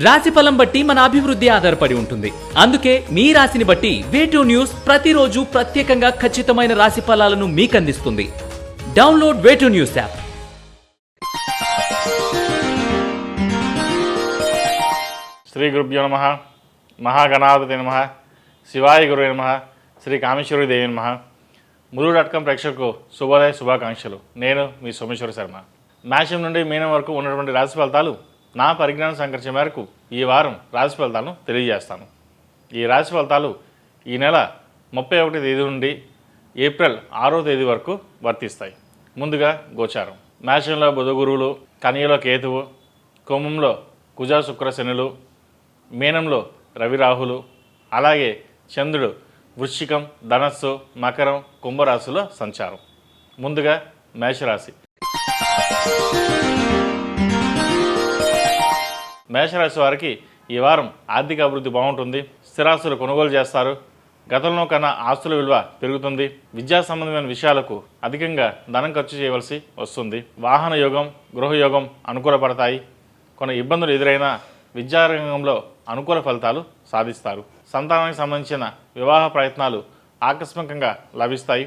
రాశిఫలం బట్టి మన అభివృద్ధి ఆధారపడి ఉంటుంది. అందుకే మీ రాశిని బట్టి వే2 న్యూస్ ప్రతిరోజు ప్రత్యేకంగా ఖచ్చితమైన రాశి ఫలాలను మీకు అందిస్తుంది. Download Way2 News app. శ్రీ గురుభ్యో నమః. మహాగణాధిపతి నమః. శివాయ గురువే నమః. శ్రీ కామేశ్వరి దేవి నమః. ములుగు.com ప్రేక్షకులకు శుభోదయ శుభాకాంక్షలు. నేను మీ సోమేశ్వర శర్మ. మేషం నుండి మీనం వరకు ఉన్నటువంటి రాశి ఫలితాలు నా పరిజ్ఞానం సంకరించే మేరకు ఈ వారం రాశి ఫలితాలను తెలియజేస్తాను. ఈ రాశి ఫలితాలు ఈ నెల 31 తేదీ నుండి ఏప్రిల్ 6వ తేదీ వరకు వర్తిస్తాయి. ముందుగా గోచారం. మేషంలో బుధ గురువులు, కన్యలో కేతువు, కుంభంలో కుజ శుక్ర శనులు, మీనంలో రవి రాహులు, అలాగే చంద్రుడు వృశ్చికం, ధనస్సు, మకరం, కుంభరాశిలో సంచారం. ముందుగా మేషరాశి. మేషరాశి వారికి ఈ వారం ఆర్థిక అభివృద్ధి బాగుంటుంది. స్థిరాస్తులు కొనుగోలు చేస్తారు. గతంలో కన్నా ఆస్తుల విలువ పెరుగుతుంది. విద్యా సంబంధమైన విషయాలకు అధికంగా ధనం ఖర్చు చేయవలసి వస్తుంది. వాహన యోగం, గృహయోగం అనుకూలపడతాయి. కొన్ని ఇబ్బందులు ఎదురైనా విద్యారంగంలో అనుకూల ఫలితాలు సాధిస్తారు. సంతానానికి సంబంధించిన వివాహ ప్రయత్నాలు ఆకస్మికంగా లభిస్తాయి.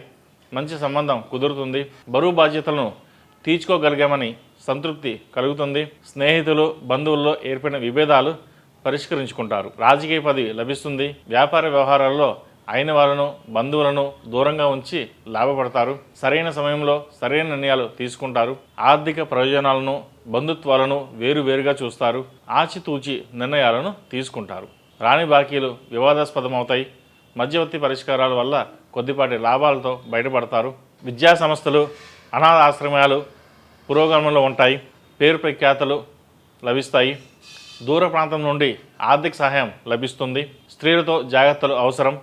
మంచి సంబంధం కుదురుతుంది. బరువు బాధ్యతలను తీర్చుకోగలిగామని సంతృప్తి కలుగుతుంది. స్నేహితులు, బంధువుల్లో ఏర్పడిన విభేదాలు పరిష్కరించుకుంటారు. రాజకీయ పదవి లభిస్తుంది. వ్యాపార వ్యవహారాల్లో అయిన వాళ్ళను, బంధువులను దూరంగా ఉంచి లాభపడతారు. సరైన సమయంలో సరైన నిర్ణయాలు తీసుకుంటారు. ఆర్థిక ప్రయోజనాలను, బంధుత్వాలను వేరువేరుగా చూస్తారు. ఆచితూచి నిర్ణయాలను తీసుకుంటారు. రాని బాకీలు వివాదాస్పదమవుతాయి. మధ్యవర్తి పరిష్కారాల వల్ల కొద్దిపాటి లాభాలతో బయటపడతారు. విద్యా సంస్థలు, అనాథ ఆశ్రమాలు పురోగమనంలో ఉంటాయి. పేరు ప్రఖ్యాతలు లభిస్తాయి. దూర ప్రాంతం నుండి ఆర్థిక సహాయం లభిస్తుంది. స్త్రీలతో జాగ్రత్తలు అవసరం.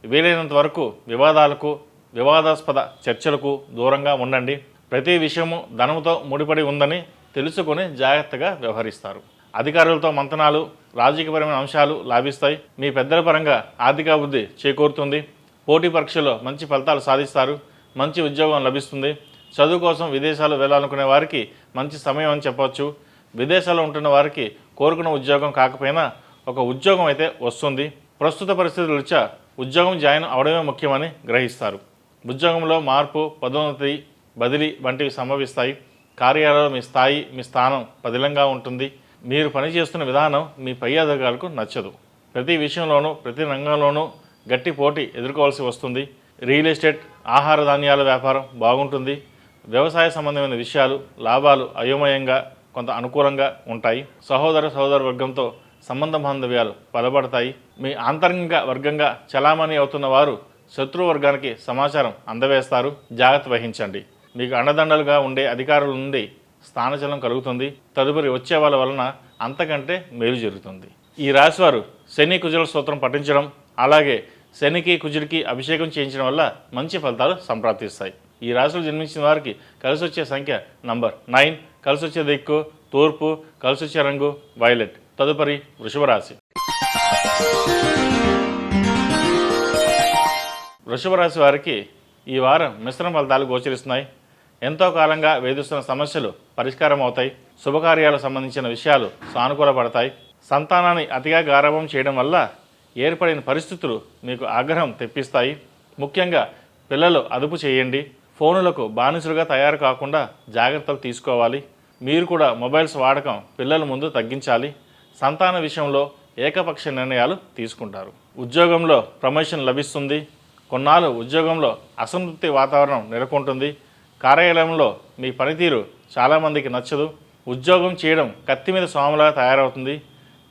వీలైనంత వరకు వివాదాలకు, వివాదాస్పద చర్చలకు దూరంగా ఉండండి. ప్రతి విషయము ధనంతో ముడిపడి ఉందని తెలుసుకొని జాగ్రత్తగా వ్యవహరిస్తారు. అధికారులతో మంతనాలు, రాజకీయపరమైన అంశాలు లాభిస్తాయి. మీ పెద్దల పరంగా ఆర్థికాభివృద్ధి చేకూరుతుంది. పోటీ పరీక్షల్లో మంచి ఫలితాలు సాధిస్తారు. మంచి ఉద్యోగం లభిస్తుంది. చదువు కోసం విదేశాలు వెళ్ళాలనుకునే వారికి మంచి సమయం అని చెప్పవచ్చు. విదేశాల్లో ఉంటున్న వారికి కోరుకున్న ఉద్యోగం కాకపోయినా ఒక ఉద్యోగం అయితే వస్తుంది. ప్రస్తుత పరిస్థితుల రీత్యా ఉద్యోగం జాయిన్ అవడమే ముఖ్యమని గ్రహిస్తారు. ఉద్యోగంలో మార్పు, పదోన్నతి, బదిలీ వంటివి సంభవిస్తాయి. కార్యాలయంలో మీ స్థాయి, మీ స్థానం పదిలంగా ఉంటుంది. మీరు పనిచేస్తున్న విధానం మీ పై అధికారులకు నచ్చదు. ప్రతి విషయంలోనూ, ప్రతి రంగంలోనూ గట్టి పోటీ ఎదుర్కోవాల్సి వస్తుంది. రియల్ ఎస్టేట్, ఆహార ధాన్యాల వ్యాపారం బాగుంటుంది. వ్యవసాయ సంబంధమైన విషయాలు, లాభాలు అయోమయంగా కొంత అనుకూలంగా ఉంటాయి. సహోదర వర్గంతో సంబంధ బాంధవ్యాలు బలపడతాయి. మీ ఆంతరంగిక వర్గంగా చలామణి అవుతున్న వారు శత్రు వర్గానికి సమాచారం అందవేస్తారు. జాగ్రత్త వహించండి. మీకు అండదండలుగా ఉండే అధికారుల నుండి స్థానచలనం కలుగుతుంది. తదుపరి వచ్చే వాళ్ళ వలన అంతకంటే మేలు జరుగుతుంది. ఈ రాశివారు శని కుజుల స్తోత్రం పఠించడం, అలాగే శనికి కుజుడికి అభిషేకం చేయించడం వల్ల మంచి ఫలితాలు సంప్రాప్తిస్తాయి. ఈ రాశిలో జన్మించిన వారికి కలిసి వచ్చే సంఖ్య నంబర్ 9, కలిసి వచ్చే దిక్కు తూర్పు, కలిసి వచ్చే రంగు వైలెట్. తదుపరి వృషభ రాశి. వృషభ రాశి వారికి ఈ వారం మిశ్రమ ఫలితాలు గోచరిస్తున్నాయి. ఎంతో కాలంగా వేధిస్తున్న సమస్యలు పరిష్కారం అవుతాయి. శుభకార్యాలకు సంబంధించిన విషయాలు సానుకూలపడతాయి. సంతానాన్ని అతిగా గారాబం చేయడం వల్ల ఏర్పడిన పరిస్థితులు మీకు ఆగ్రహం తెప్పిస్తాయి. ముఖ్యంగా పిల్లలు అదుపు చేయండి. ఫోనులకు బానిసలుగా తయారు కాకుండా జాగ్రత్తలు తీసుకోవాలి. మీరు కూడా మొబైల్స్ వాడకం పిల్లల ముందు తగ్గించాలి. సంతాన విషయంలో ఏకపక్ష నిర్ణయాలు తీసుకుంటారు. ఉద్యోగంలో ప్రమోషన్ లభిస్తుంది. కొన్నాళ్ళు ఉద్యోగంలో అసంతృప్తి వాతావరణం నెలకొంటుంది. కార్యాలయంలో మీ పనితీరు చాలామందికి నచ్చదు. ఉద్యోగం చేయడం కత్తి మీద సోమలా తయారవుతుంది.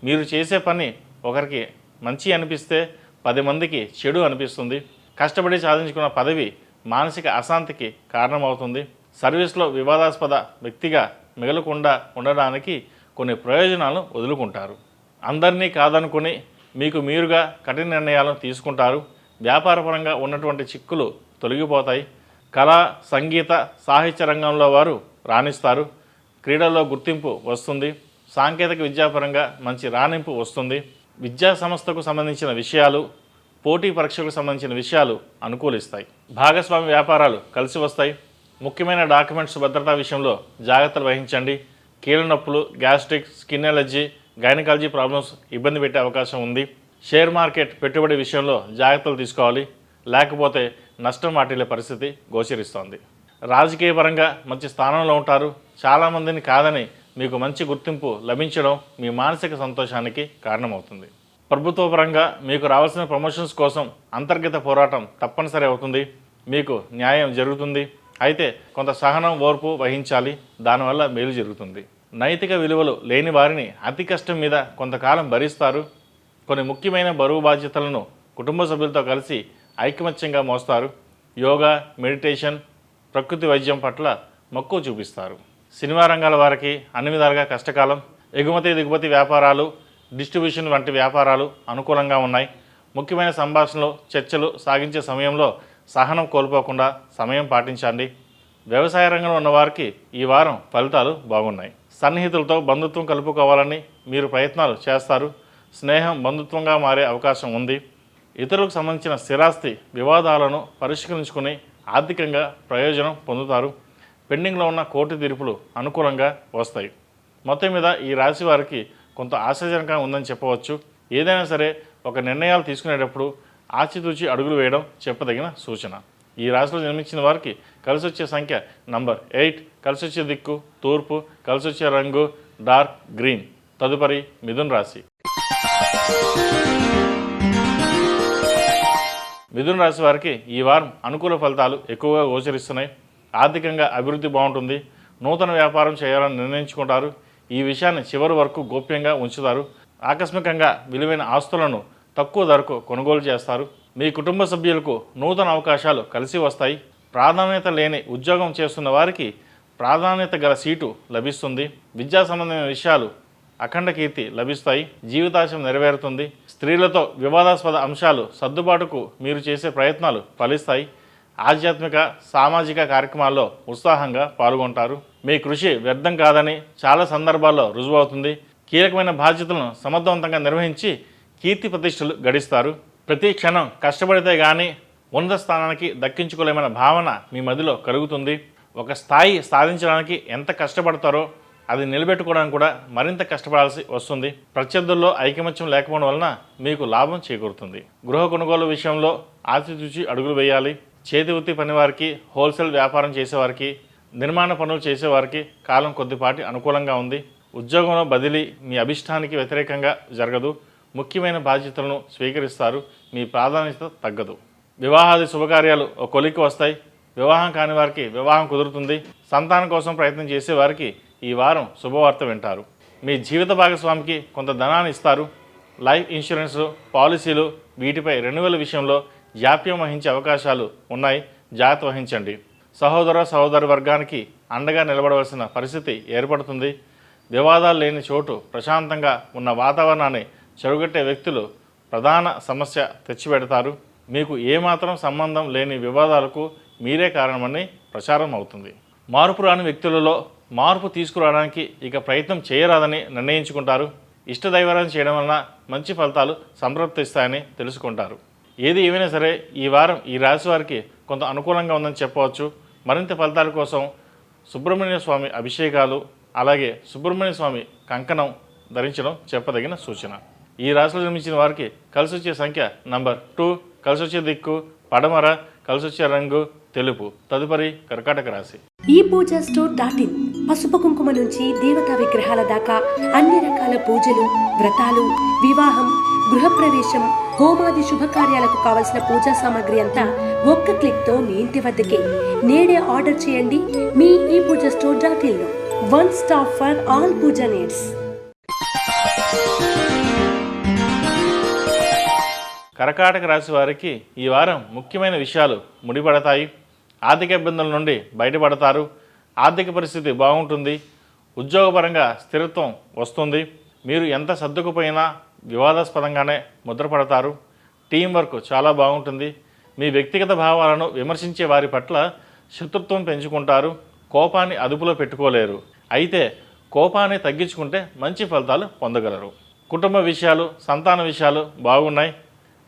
మీరు చేసే పని ఒకరికి మంచి అనిపిస్తే 10 మందికి చెడు అనిపిస్తుంది. కష్టపడి సాధించుకున్న పదవి మానసిక అశాంతికి కారణమవుతుంది. సర్వీస్లో వివాదాస్పద వ్యక్తిగా మిగలకుండా ఉండడానికి కొన్ని ప్రయోజనాలను వదులుకుంటారు. అందరినీ కాదనుకుని మీకు మీరుగా కఠిన నిర్ణయాలను తీసుకుంటారు. వ్యాపారపరంగా ఉన్నటువంటి చిక్కులు తొలగిపోతాయి. కళా, సంగీత, సాహిత్య రంగంలో వారు రాణిస్తారు. క్రీడల్లో గుర్తింపు వస్తుంది. సాంకేతిక విద్యాపరంగా మంచి రాణింపు వస్తుంది. విద్యా సంస్థకు సంబంధించిన విషయాలు, పోటీ పరీక్షలకు సంబంధించిన విషయాలు అనుకూలిస్తాయి. భాగస్వామి వ్యాపారాలు కలిసి వస్తాయి. ముఖ్యమైన డాక్యుమెంట్స్ భద్రతా విషయంలో జాగ్రత్తలు వహించండి. కీళ్ళ నొప్పులు, gastric, skin allergy, gynaecology problems ఇబ్బంది పెట్టే అవకాశం ఉంది. షేర్ మార్కెట్ పెట్టుబడి విషయంలో జాగ్రత్తలు తీసుకోవాలి, లేకపోతే నష్టం వాటిల్లే పరిస్థితి గోచరిస్తోంది. రాజకీయ పరంగా మంచి స్థానంలో ఉంటారు. చాలామందిని కాదని మీకు మంచి గుర్తింపు లభించడం మీ మానసిక సంతోషానికి కారణమవుతుంది. ప్రభుత్వ పరంగా మీకు రావాల్సిన ప్రమోషన్స్ కోసం అంతర్గత పోరాటం తప్పనిసరి అవుతుంది. మీకు న్యాయం జరుగుతుంది. అయితే కొంత సహనం, ఓర్పు వహించాలి. దానివల్ల మేలు జరుగుతుంది. నైతిక విలువలు లేని వారిని అతి కష్టం మీద కొంతకాలం భరిస్తారు. కొన్ని ముఖ్యమైన బరువు బాధ్యతలను కుటుంబ సభ్యులతో కలిసి ఐకమత్యంగా మోస్తారు. యోగా, మెడిటేషన్, ప్రకృతి వైద్యం పట్ల మక్కువ చూపిస్తారు. సినిమా రంగాల వారికి అన్ని విధాలుగా కష్టకాలం. ఎగుమతి దిగుమతి వ్యాపారాలు, డిస్ట్రిబ్యూషన్ వంటి వ్యాపారాలు అనుకూలంగా ఉన్నాయి. ముఖ్యమైన సంభాషణలు, చర్చలు సాగించే సమయంలో సహనం కోల్పోకుండా సమయం పాటించండి. వ్యవసాయ రంగంలో ఉన్నవారికి ఈ వారం ఫలితాలు బాగున్నాయి. సన్నిహితులతో బంధుత్వం కలుపుకోవాలని మీరు ప్రయత్నాలు చేస్తారు. స్నేహం బంధుత్వంగా మారే అవకాశం ఉంది. ఇతరులకు సంబంధించిన స్థిరాస్తి వివాదాలను పరిష్కరించుకుని ఆర్థికంగా ప్రయోజనం పొందుతారు. పెండింగ్లో ఉన్న కోర్టు తీర్పులు అనుకూలంగా వస్తాయి. మొత్తం మీద ఈ రాశి వారికి కొంత ఆశాజనకంగా ఉందని చెప్పవచ్చు. ఏదైనా సరే ఒక నిర్ణయాలు తీసుకునేటప్పుడు ఆచితూచి అడుగులు వేయడం చెప్పదగిన సూచన. ఈ రాశిలో జన్మించిన వారికి కలిసి వచ్చే సంఖ్య నంబర్ 8, కలిసి వచ్చే దిక్కు తూర్పు, కలిసి వచ్చే రంగు డార్క్ గ్రీన్. తదుపరి మిథున రాశి. మిథున రాశి వారికి ఈ వారం అనుకూల ఫలితాలు ఎక్కువగా గోచరిస్తున్నాయి. ఆర్థికంగా అభివృద్ధి బాగుంటుంది. నూతన వ్యాపారం చేయాలని నిర్ణయించుకుంటారు. ఈ విషయాన్ని చివరి వరకు గోప్యంగా ఉంచుతారు. ఆకస్మికంగా విలువైన ఆస్తులను తక్కువ ధరకు కొనుగోలు చేస్తారు. మీ కుటుంబ సభ్యులకు నూతన అవకాశాలు కలిసి వస్తాయి. ప్రాధాన్యత లేని ఉద్యోగం చేస్తున్న వారికి ప్రాధాన్యత గల సీటు లభిస్తుంది. విద్యా సంబంధమైన విషయాలు అఖండ కీర్తి లభిస్తాయి. జీవితాశయం నెరవేరుతుంది. స్త్రీలతో వివాదాస్పద అంశాలు సర్దుబాటుకు మీరు చేసే ప్రయత్నాలు ఫలిస్తాయి. ఆధ్యాత్మిక, సామాజిక కార్యక్రమాల్లో ఉత్సాహంగా పాల్గొంటారు. మీ కృషి వ్యర్థం కాదని చాలా సందర్భాల్లో రుజువవుతుంది. కీలకమైన బాధ్యతలను సమర్థవంతంగా నిర్వహించి కీర్తి ప్రతిష్టలు గడిస్తారు. ప్రతి క్షణం కష్టపడితే కానీ ఉన్నత స్థానానికి దక్కించుకోలేమన్న భావన మీ మదిలో కలుగుతుంది. ఒక స్థాయి సాధించడానికి ఎంత కష్టపడతారో అది నిలబెట్టుకోవడానికి కూడా మరింత కష్టపడాల్సి వస్తుంది. ప్రత్యర్థుల్లో ఐకమత్యం లేకపోవడం వలన మీకు లాభం చేకూరుతుంది. గృహ కొనుగోలు విషయంలో ఆచితూచి అడుగులు వేయాలి. చేతి వృత్తి పనివారికి, హోల్సేల్ వ్యాపారం చేసేవారికి, నిర్మాణ పనులు చేసేవారికి కాలం కొద్దిపాటి అనుకూలంగా ఉంది. ఉద్యోగంలో బదిలీ మీ అభిష్టానికి వ్యతిరేకంగా జరగదు. ముఖ్యమైన బాధ్యతలను స్వీకరిస్తారు. మీ ప్రాధాన్యత తగ్గదు. వివాహాది శుభకార్యాలు ఒక కొలిక్కి వస్తాయి. వివాహం కాని వారికి వివాహం కుదురుతుంది. సంతానం కోసం ప్రయత్నం చేసేవారికి ఈ వారం శుభవార్త వింటారు. మీ జీవిత భాగస్వామికి కొంత ధనాన్ని ఇస్తారు. లైఫ్ ఇన్సూరెన్స్ పాలసీలు వీటిపై రెన్యువల్ విషయంలో జాప్యం వహించే అవకాశాలు ఉన్నాయి. జాగ్రత్త వహించండి. సహోదరి వర్గానికి అండగా నిలబడవలసిన పరిస్థితి ఏర్పడుతుంది. వివాదాలు లేని చోటు ప్రశాంతంగా ఉన్న వాతావరణాన్ని చెరుగొట్టే వ్యక్తులు ప్రధాన సమస్య తెచ్చిపెడతారు. మీకు ఏమాత్రం సంబంధం లేని వివాదాలకు మీరే కారణమని ప్రచారం అవుతుంది. మార్పు రాని వ్యక్తులలో మార్పు తీసుకురావడానికి ఇక ప్రయత్నం చేయరాదని నిర్ణయించుకుంటారు. ఇష్టదైవారాన్ని చేయడం వలన మంచి ఫలితాలు సంతృప్తిస్తాయని తెలుసుకుంటారు. ఏది ఏమైనా సరే ఈ వారం ఈ రాశి వారికి కొంత అనుకూలంగా ఉందని చెప్పవచ్చు. మరింత ఫలితాల కోసం సుబ్రహ్మణ్య స్వామి అభిషేకాలు, అలాగే సుబ్రహ్మణ్య స్వామి కంకణం ధరించడం చెప్పదగిన సూచన. ఈ రాశిలో జన్మించిన వారికి కలిసి వచ్చే సంఖ్య నంబర్ 2, కలిసి వచ్చే దిక్కు పడమర, కలిసి వచ్చే రంగు తెలుపు. తదుపరి కర్కాటక రాశి. ఈ పూజా స్టోర్.in పసుపు కుంకుమ నుంచి దేవతా విగ్రహాల దాకా అన్ని రకాల పూజలు, వ్రతాలు, వివాహం, గృహప్రవేశం, హోమాది శుభకార్యాలకు కావలసిన పూజా సామాగ్రి అంతా ఒక్క క్లిక్ తో మీ ఇంటి వద్దకే. నేడే ఆర్డర్ చేయండి మీ ఈ పూజా స్టోర్.in లో. One stop for all Pooja needs. కర్కాటక రాశి వారికి ఈ వారం ముఖ్యమైన విషయాలు ముడిపడతాయి. ఆర్థిక ఇబ్బందుల నుండి బయటపడతారు. ఆర్థిక పరిస్థితి బాగుంటుంది. ఉద్యోగపరంగా స్థిరత్వం వస్తుంది. మీరు ఎంత సర్దుకుపోయినా వివాదాస్పదంగానే ముద్రపడతారు. టీం వర్క్ చాలా బాగుంటుంది. మీ వ్యక్తిగత భావాలను విమర్శించే వారి పట్ల శత్రుత్వం పెంచుకుంటారు. కోపాన్ని అదుపులో పెట్టుకోలేరు. అయితే కోపాన్ని తగ్గించుకుంటే మంచి ఫలితాలు పొందగలరు. కుటుంబ విషయాలు, సంతాన విషయాలు బాగున్నాయి.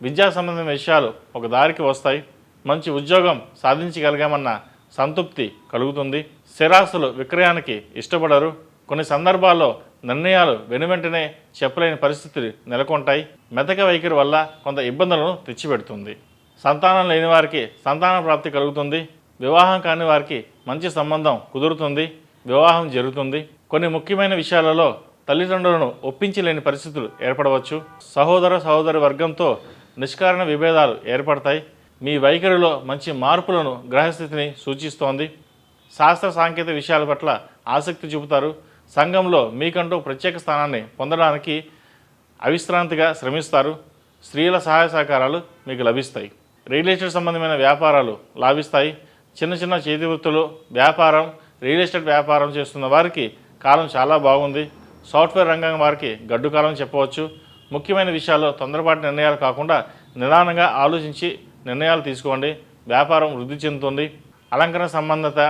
విద్యా సంబంధమైన విషయాలు ఒక దారికి వస్తాయి. మంచి ఉద్యోగం సాధించగలిగామన్న సంతృప్తి కలుగుతుంది. స్థిరాస్తులు విక్రయానికి ఇష్టపడరు. కొన్ని సందర్భాల్లో నిర్ణయాలు వెనువెంటనే చెప్పలేని పరిస్థితులు నెలకొంటాయి. మెతక వైఖరి వల్ల కొంత ఇబ్బందులను తెచ్చిపెడుతుంది. సంతానం లేని వారికి సంతాన ప్రాప్తి కలుగుతుంది. వివాహం కాని వారికి మంచి సంబంధం కుదురుతుంది. వివాహం జరుగుతుంది. కొన్ని ముఖ్యమైన విషయాలలో తల్లిదండ్రులను ఒప్పించలేని పరిస్థితులు ఏర్పడవచ్చు. సహోదరి వర్గంతో నిష్కారణ విభేదాలు ఏర్పడతాయి. మీ వైఖరిలో మంచి మార్పులను గ్రహస్థితిని సూచిస్తోంది. శాస్త్ర సాంకేతిక విషయాల పట్ల ఆసక్తి చూపుతారు. సంఘంలో మీకంటూ ప్రత్యేక స్థానాన్ని పొందడానికి అవిశ్రాంతిగా శ్రమిస్తారు. స్త్రీల సహాయ సహకారాలు మీకు లభిస్తాయి. రియల్ ఎస్టేట్ సంబంధమైన వ్యాపారాలు లాభిస్తాయి. చిన్న చిన్న చేతి వృత్తులు, వ్యాపారం, రియల్ ఎస్టేట్ వ్యాపారం చేస్తున్న వారికి కాలం చాలా బాగుంది. సాఫ్ట్వేర్ రంగం వారికి గడ్డు కాలం చెప్పవచ్చు. ముఖ్యమైన విషయాల్లో తొందరపాటు నిర్ణయాలు కాకుండా నిదానంగా ఆలోచించి నిర్ణయాలు తీసుకోండి. వ్యాపారం వృద్ధి చెందుతుంది. అలంకరణ సంబంధిత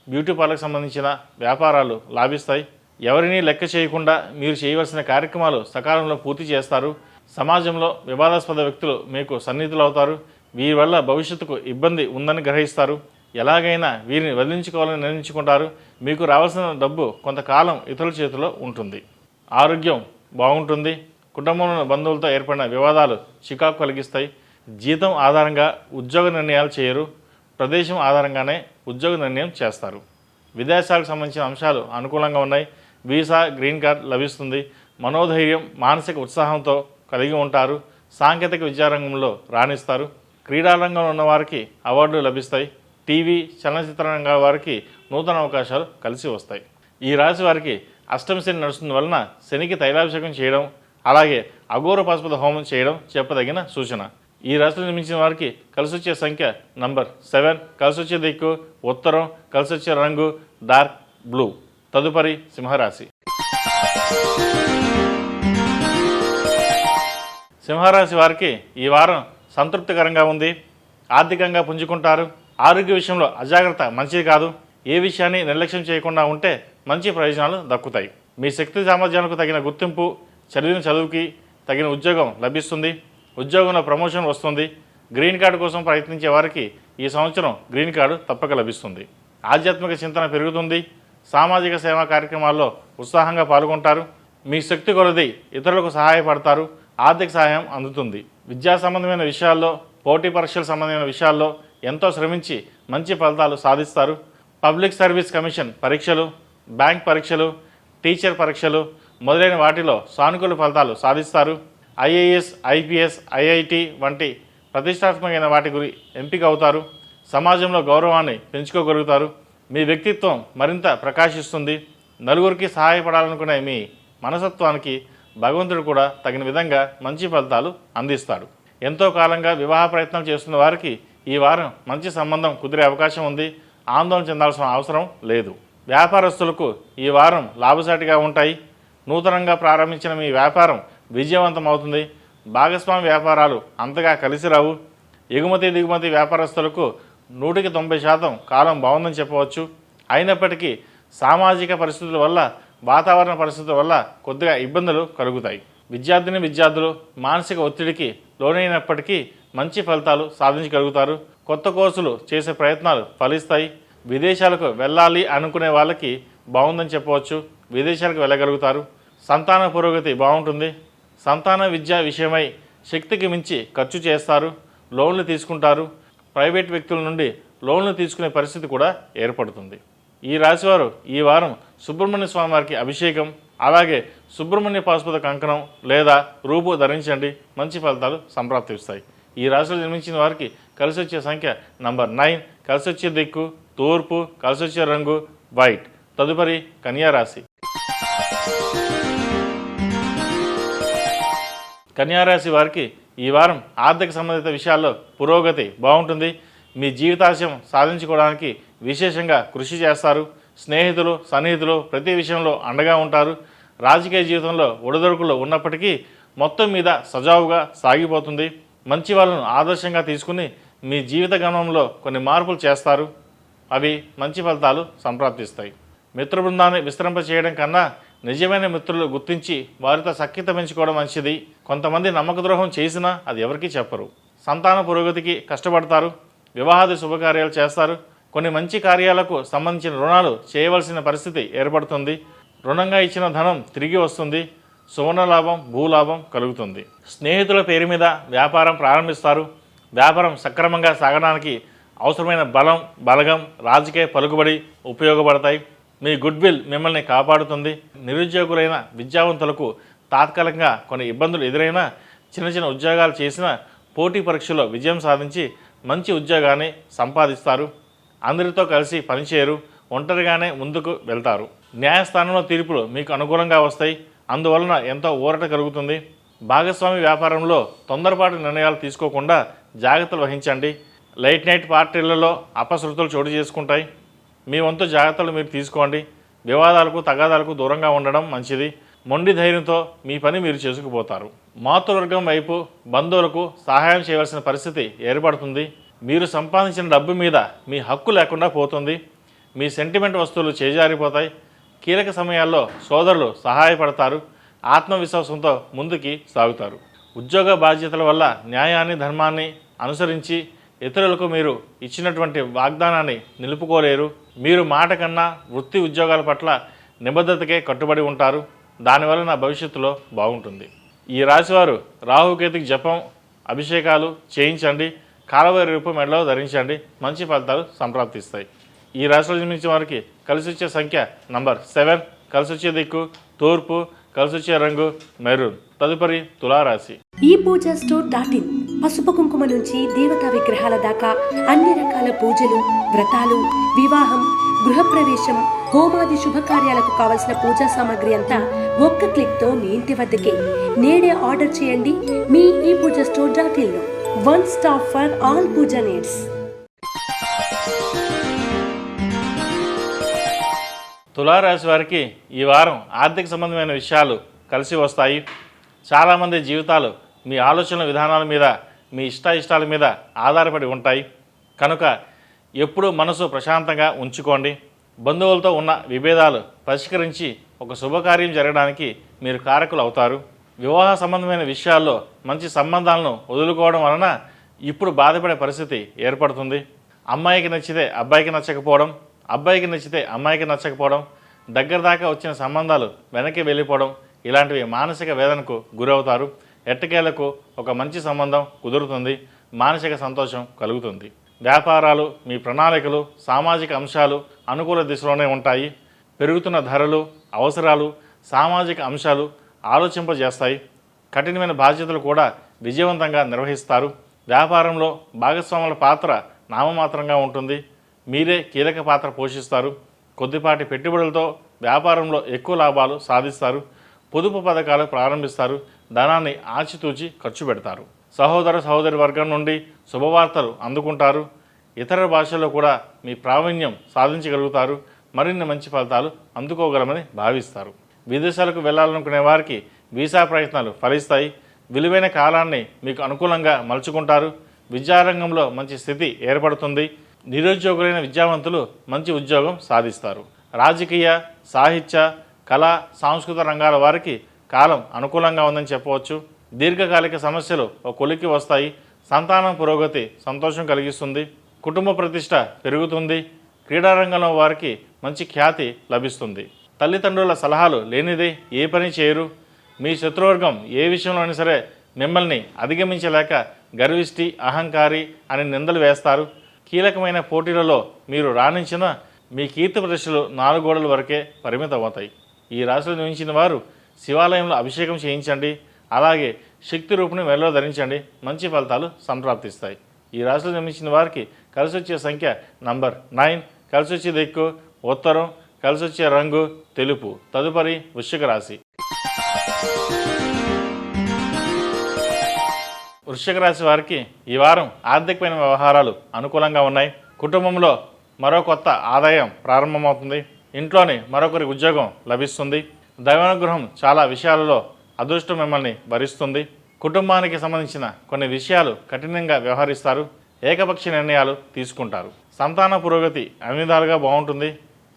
బ్యూటీ పార్లర్కి సంబంధించిన వ్యాపారాలు లాభిస్తాయి. ఎవరినీ లెక్క చేయకుండా మీరు చేయవలసిన కార్యక్రమాలు సకాలంలో పూర్తి చేస్తారు. సమాజంలో వివాదాస్పద వ్యక్తులు మీకు సన్నిహితులవుతారు. వీరి వల్ల భవిష్యత్తుకు ఇబ్బంది ఉందని గ్రహిస్తారు. ఎలాగైనా వీరిని వదిలించుకోవాలని నిర్ణయించుకుంటారు. మీకు రావాల్సిన డబ్బు కొంతకాలం ఇతరుల చేతిలో ఉంటుంది. ఆరోగ్యం బాగుంటుంది. కుటుంబంలోని బంధువులతో ఏర్పడిన వివాదాలు చికాకు కలిగిస్తాయి. జీతం ఆధారంగా ఉద్యోగ నిర్ణయాలు చేయరు. ప్రదేశం ఆధారంగానే ఉద్యోగ నిర్ణయం చేస్తారు. విదేశాలకు సంబంధించిన అంశాలు అనుకూలంగా ఉన్నాయి. వీసా, గ్రీన్ కార్డ్ లభిస్తుంది. మనోధైర్యం, మానసిక ఉత్సాహంతో కలిగి ఉంటారు. సాంకేతిక విద్యారంగంలో రాణిస్తారు. క్రీడారంగంలో ఉన్న వారికి అవార్డులు లభిస్తాయి. టీవీ, చలనచిత్ర రంగాల వారికి నూతన అవకాశాలు కలిసి వస్తాయి. ఈ రాశి వారికి అష్టమ శని నడుస్తున్న వలన శనికి తైలాభిషేకం చేయడం, అలాగే అఘోర పాశుపత హోమం చేయడం చెప్పదగిన సూచన. ఈ రాశిలో నిర్మించిన వారికి కలిసి వచ్చే సంఖ్య నంబర్ 7, కలిసి వచ్చే దిక్కు ఉత్తరం, కలిసి వచ్చే రంగు డార్క్ బ్లూ. తదుపరి సింహరాశి. సింహరాశి వారికి ఈ వారం సంతృప్తికరంగా ఉంది. ఆర్థికంగా పుంజుకుంటారు. ఆరోగ్య విషయంలో అజాగ్రత్త మంచిది కాదు. ఏ విషయాన్ని నిర్లక్ష్యం చేయకుండా ఉంటే మంచి ప్రయోజనాలు దక్కుతాయి. మీ శక్తి సామర్థ్యాలకు తగిన గుర్తింపు, చదివిన చదువుకి తగిన ఉద్యోగం లభిస్తుంది. ఉద్యోగంలో ప్రమోషన్ వస్తుంది. గ్రీన్ కార్డు కోసం ప్రయత్నించే వారికి ఈ సంవత్సరం గ్రీన్ కార్డు తప్పక లభిస్తుంది. ఆధ్యాత్మిక చింతన పెరుగుతుంది. సామాజిక సేవా కార్యక్రమాల్లో ఉత్సాహంగా పాల్గొంటారు. మీ శక్తి కొలది ఇతరులకు సహాయపడతారు. ఆర్థిక సహాయం అందుతుంది. విద్యా సంబంధమైన విషయాల్లో, పోటీ పరీక్షల సంబంధమైన విషయాల్లో ఎంతో శ్రమించి మంచి ఫలితాలు సాధిస్తారు. పబ్లిక్ సర్వీస్ కమిషన్ పరీక్షలు, బ్యాంక్ పరీక్షలు, టీచర్ పరీక్షలు మొదలైన వాటిలో సానుకూల ఫలితాలు సాధిస్తారు. ఐఏఎస్, ఐపీఎస్, ఐఐటి వంటి ప్రతిష్టాత్మకమైన వాటి గురి ఎంపిక అవుతారు. సమాజంలో గౌరవాన్ని పెంచుకోగలుగుతారు. మీ వ్యక్తిత్వం మరింత ప్రకాశిస్తుంది. నలుగురికి సహాయపడాలనుకునే మీ మనస్తత్వానికి భగవంతుడు కూడా తగిన విధంగా మంచి ఫలితాలు అందిస్తాడు. ఎంతో కాలంగా వివాహ ప్రయత్నాలు చేస్తున్న వారికి ఈ వారం మంచి సంబంధం కుదిరే అవకాశం ఉంది. ఆందోళన చెందాల్సిన అవసరం లేదు. వ్యాపారస్తులకు ఈ వారం లాభసాటిగా ఉంటాయి. నూతనంగా ప్రారంభించిన మీ వ్యాపారం విజయవంతం అవుతుంది. భాగస్వామి వ్యాపారాలు అంతగా కలిసి రావు. ఎగుమతి దిగుమతి వ్యాపారస్తులకు 190% కాలం బాగుందని చెప్పవచ్చు. అయినప్పటికీ సామాజిక పరిస్థితుల వల్ల, వాతావరణ పరిస్థితుల వల్ల కొద్దిగా ఇబ్బందులు కలుగుతాయి. విద్యార్థులు మానసిక ఒత్తిడికి లోనైనప్పటికీ మంచి ఫలితాలు సాధించగలుగుతారు. కొత్త కోర్సులు చేసే ప్రయత్నాలు ఫలిస్తాయి. విదేశాలకు వెళ్ళాలి అనుకునే వాళ్ళకి బాగుందని చెప్పవచ్చు. విదేశాలకు వెళ్ళగలుగుతారు. సంతాన పురోగతి బాగుంటుంది. సంతాన విద్య విషయమై శక్తికి మించి ఖర్చు చేస్తారు. లోన్లు తీసుకుంటారు. ప్రైవేట్ వ్యక్తుల నుండి లోన్లు తీసుకునే పరిస్థితి కూడా ఏర్పడుతుంది. ఈ రాశివారు ఈ వారం సుబ్రహ్మణ్య స్వామి వారికి అభిషేకం, అలాగే సుబ్రహ్మణ్య పాశుపత కంకణం లేదా రూపు ధరించండి. మంచి ఫలితాలు సంప్రాప్తిస్తాయి. ఈ రాశిలో జన్మించిన వారికి కలిసి వచ్చే సంఖ్య నంబర్ 9, కలిసి వచ్చే దిక్కు తూర్పు, కలిసి వచ్చే రంగు వైట్. తదుపరి కన్యా రాశి. కన్యా రాశి వారికి ఈ వారం ఆర్థిక సంబంధిత విషయాల్లో పురోగతి బాగుంటుంది. మీ జీవితాశయం సాధించుకోవడానికి విశేషంగా కృషి చేస్తారు. స్నేహితులు, సన్నిహితులు ప్రతి విషయంలో అండగా ఉంటారు. రాజకీయ జీవితంలో ఒడిదొడుకులు ఉన్నప్పటికీ మొత్తం మీద సజావుగా సాగిపోతుంది. మంచి వాళ్ళను ఆదర్శంగా తీసుకుని మీ జీవిత గమనంలో కొన్ని మార్పులు చేస్తారు. అవి మంచి ఫలితాలు సంప్రాప్తిస్తాయి. మిత్ర బృందాన్ని విస్తరింప చేయడం కన్నా నిజమైన మిత్రులు గుర్తించి వారితో సఖ్యత పెంచుకోవడం మంచిది. కొంతమంది నమ్మక ద్రోహం చేసినా అది ఎవరికీ చెప్పరు. సంతాన పురోగతికి కష్టపడతారు. వివాహాది శుభకార్యాలు చేస్తారు. కొన్ని మంచి కార్యాలకు సంబంధించిన రుణాలు చేయవలసిన పరిస్థితి ఏర్పడుతుంది. రుణంగా ఇచ్చిన ధనం తిరిగి వస్తుంది. సువర్ణ లాభం, భూలాభం కలుగుతుంది. స్నేహితుల పేరు మీద వ్యాపారం ప్రారంభిస్తారు. వ్యాపారం సక్రమంగా సాగడానికి అవసరమైన బలగం, రాజకీయ పలుకుబడి ఉపయోగపడతాయి. మీ గుడ్ విల్ మిమ్మల్ని కాపాడుతుంది. నిరుద్యోగులైన విద్యావంతులకు తాత్కాలికంగా కొన్ని ఇబ్బందులు ఎదురైనా చిన్న చిన్న ఉద్యోగాలు చేసిన పోటీ పరీక్షలో విజయం సాధించి మంచి ఉద్యోగాన్ని సంపాదిస్తారు. అందరితో కలిసి పనిచేయరు, ఒంటరిగానే ముందుకు వెళ్తారు. న్యాయస్థానంలో తీర్పులు మీకు అనుకూలంగా వస్తాయి. అందువలన ఎంతో ఊరట కలుగుతుంది. భాగస్వామి వ్యాపారంలో తొందరపాటు నిర్ణయాలు తీసుకోకుండా జాగ్రత్తలు వహించండి. లైట్ నైట్ పార్టీలలో అపశృతులు చోటు చేసుకుంటాయి. మీ వంతు జాగ్రత్తలు మీరు తీసుకోండి. వివాదాలకు తగాదాలకు దూరంగా ఉండడం మంచిది. మొండి ధైర్యంతో మీ పని మీరు చేసుకుపోతారు. మాతృవర్గం వైపు బంధువులకు సహాయం చేయవలసిన పరిస్థితి ఏర్పడుతుంది. మీరు సంపాదించిన డబ్బు మీద మీ హక్కు లేకుండా పోతుంది. మీ సెంటిమెంట్ వస్తువులు చేజారిపోతాయి. కీలక సమయాల్లో సోదరులు సహాయపడతారు. ఆత్మవిశ్వాసంతో ముందుకి సాగుతారు. ఉద్యోగ బాధ్యతల వల్ల న్యాయాన్ని, ధర్మాన్ని అనుసరించి ఇతరులకు మీరు ఇచ్చినటువంటి వాగ్దానాన్ని నిలుపుకోలేరు. మీరు మాట కన్నా వృత్తి ఉద్యోగాల పట్ల నిబద్ధతకే కట్టుబడి ఉంటారు. దానివల్ల నా భవిష్యత్తులో బాగుంటుంది. ఈ రాశివారు రాహుకేతుకి జపం, అభిషేకాలు చేయించండి. కాలవరి రూపు మెడలో ధరించండి. మంచి ఫలితాలు సంప్రాప్తిస్తాయి. ఈ రాశిలో జన్మించిన వారికి కలిసి వచ్చే సంఖ్య నంబర్ 7, కలిసి వచ్చే దిక్కు తూర్పు, కలిసి వచ్చే రంగు మెరూన్. తదుపరి తులారాశి. ఈ పూజ స్టోర్.in పసుపు కుంకుమ నుంచి దేవతా విగ్రహాల దాకా అన్ని రకాల పూజలు, వ్రతాలు, వివాహం, గృహప్రవేశం, హోమాది శుభకార్యాలకు కావలసిన పూజా సామాగ్రి అంతా ఒక్క క్లిక్ తో మీ ఇంటి వద్దకే. నేడే ఆర్డర్ చేయండి మీ ఈ పూజ స్టోర్.in లో. One stop for all Pooja needs. తులారాశి వారికి ఈ వారం ఆర్థిక సంబంధమైన విషయాలు కలిసి వస్తాయి. చాలామంది జీవితాలు మీ ఆలోచనల విధానాల మీద, మీ ఇష్టాయిష్టాల మీద ఆధారపడి ఉంటాయి. కనుక ఎప్పుడూ మనసు ప్రశాంతంగా ఉంచుకోండి. బంధువులతో ఉన్న విభేదాలు పరిష్కరించి ఒక శుభకార్యం జరగడానికి మీరు కారకులు అవుతారు. వివాహ సంబంధమైన విషయాల్లో మంచి సంబంధాలను వదులుకోవడం వలన ఇప్పుడు బాధపడే పరిస్థితి ఏర్పడుతుంది. అమ్మాయికి నచ్చితే అబ్బాయికి నచ్చకపోవడం, అబ్బాయికి నచ్చితే అమ్మాయికి నచ్చకపోవడం, దగ్గర దాకా వచ్చిన సంబంధాలు వెనక్కి వెళ్ళిపోవడం, ఇలాంటివి మానసిక వేదనకు గురవుతారు. ఎట్టకేలకు ఒక మంచి సంబంధం కుదురుతుంది. మానసిక సంతోషం కలుగుతుంది. వ్యాపారాలు, మీ ప్రణాళికలు, సామాజిక అంశాలు అనుకూల దిశలోనే ఉంటాయి. పెరుగుతున్న ధరలు, అవసరాలు, సామాజిక అంశాలు ఆలోచింపజేస్తాయి. కఠినమైన బాధ్యతలు కూడా విజయవంతంగా నిర్వహిస్తారు. వ్యాపారంలో భాగస్వాముల పాత్ర నామమాత్రంగా ఉంటుంది. మీరే కీలక పాత్ర పోషిస్తారు. కొద్దిపాటి పెట్టుబడులతో వ్యాపారంలో ఎక్కువ లాభాలు సాధిస్తారు. పొదుపు పథకాలు ప్రారంభిస్తారు. ధనాన్ని ఆచితూచి ఖర్చు పెడతారు. సహోదరి వర్గం నుండి శుభవార్తలు అందుకుంటారు. ఇతర భాషల్లో కూడా మీ ప్రావీణ్యం సాధించగలుగుతారు. మరిన్ని మంచి ఫలితాలు అందుకోగలమని భావిస్తారు. విదేశాలకు వెళ్ళాలనుకునే వారికి వీసా ప్రయత్నాలు ఫలిస్తాయి. విలువైన కాలాన్ని మీకు అనుకూలంగా మలుచుకుంటారు. విద్యారంగంలో మంచి స్థితి ఏర్పడుతుంది. నిరుద్యోగులైన విద్యావంతులు మంచి ఉద్యోగం సాధిస్తారు. రాజకీయ, సాహిత్య, కళా, సాంస్కృతిక రంగాల వారికి కాలం అనుకూలంగా ఉందని చెప్పవచ్చు. దీర్ఘకాలిక సమస్యలు ఒక కొలిక్కి వస్తాయి. సంతానం పురోగతి సంతోషం కలిగిస్తుంది. కుటుంబ ప్రతిష్ట పెరుగుతుంది. క్రీడారంగంలో వారికి మంచి ఖ్యాతి లభిస్తుంది. తల్లిదండ్రుల సలహాలు లేనిదే ఏ పని చేయరు. మీ శత్రువర్గం ఏ విషయంలో అయినా సరే మిమ్మల్ని అధిగమించలేక గర్విష్టి, అహంకారి అని నిందలు వేస్తారు. కీలకమైన పోటీలలో మీరు రాణించిన మీ కీర్తి ప్రతిష్టలు 4 గోడల వరకే పరిమితం అవుతాయి. ఈ రాశిలో జన్మించిన వారు శివాలయంలో అభిషేకం చేయించండి. అలాగే శక్తి రూపుని మెడలో ధరించండి. మంచి ఫలితాలు సంప్రాప్తిస్తాయి. ఈ రాశిలో జన్మించిన వారికి కలిసి వచ్చే సంఖ్య నంబర్ 9, కలిసి వచ్చే దిక్కు ఉత్తరం, కలిసి వచ్చే రంగు తెలుపు. తదుపరి వృశ్చిక రాశి. వృశ్చిక రాశి వారికి ఈ వారం ఆర్థికమైన వ్యవహారాలు అనుకూలంగా ఉన్నాయి. కుటుంబంలో మరో కొత్త ఆదాయం ప్రారంభమవుతుంది. ఇంట్లోని మరొకరి ఉద్యోగం లభిస్తుంది. దైవానుగ్రహం చాలా విషయాలలో అదృష్టం మిమ్మల్ని భరిస్తుంది. కుటుంబానికి సంబంధించిన కొన్ని విషయాలు కఠినంగా వ్యవహరిస్తారు. ఏకపక్ష నిర్ణయాలు తీసుకుంటారు. సంతాన పురోగతి అన్ని విధాలుగా బాగుంటుంది.